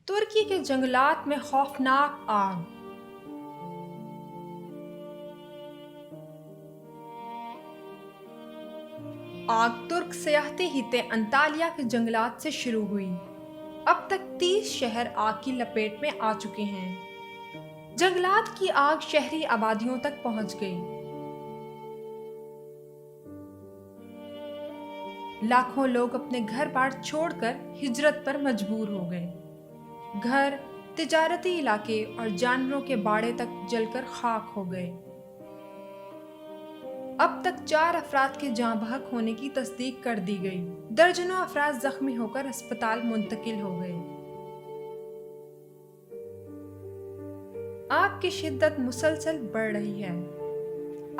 तुर्की के जंगलात में खौफनाक आग। आग तुर्क सयाहती हिते अंतालिया के जंगलात से शुरू हुई। अब तक 30 शहर आग की लपेट में आ चुके हैं। जंगलात की आग शहरी आबादियों तक पहुंच गई। लाखों लोग अपने घर बार छोड़कर हिजरत पर मजबूर हो गए। घर, तिजारती इलाके और जानवरों के बाड़े तक जलकर खाक हो गए। अब तक 4 अफराद के जाँ बहक होने की तस्दीक कर दी गई। दर्जनों अफराद जख्मी होकर अस्पताल मुंतकिल हो गए। आग की शिद्दत मुसलसल बढ़ रही है।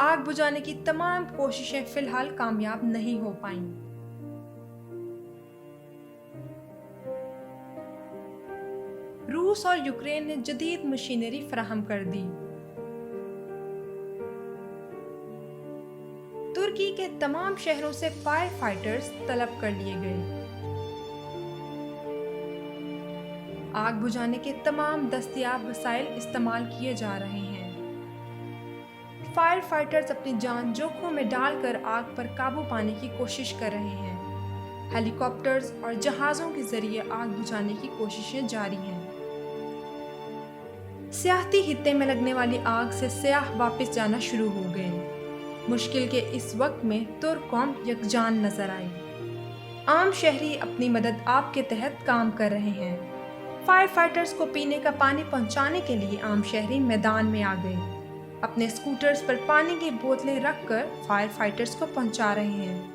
आग बुझाने की तमाम कोशिशें फिलहाल कामयाब नहीं हो पाईं। रूस और यूक्रेन ने जदीद मशीनरी फराहम कर दी। तुर्की के तमाम शहरों से फायर फाइटर्स तलब कर लिए गए। आग बुझाने के तमाम दस्तयाब वसाइल इस्तेमाल किए जा रहे हैं। फायर फाइटर्स अपनी जान जोखिम में डालकर आग पर काबू पाने की कोशिश कर रहे हैं। हेलीकॉप्टर्स और जहाज़ों के जरिए आग बुझाने की कोशिशें जारी हैं। सियाहती हित्ते में लगने वाली आग से सयाह वापस जाना शुरू हो गए। मुश्किल के इस वक्त में तुर्क कौम यकजान नजर आई। आम शहरी अपनी मदद आग के तहत काम कर रहे हैं। फायर फाइटर्स को पीने का पानी पहुंचाने के लिए आम शहरी मैदान में आ गए। अपने स्कूटर्स पर पानी की बोतलें रखकर फायर फाइटर्स को पहुंचा रहे हैं।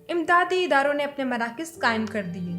इमदादी इदारों ने अपने मराकज़ कायम कर दिए।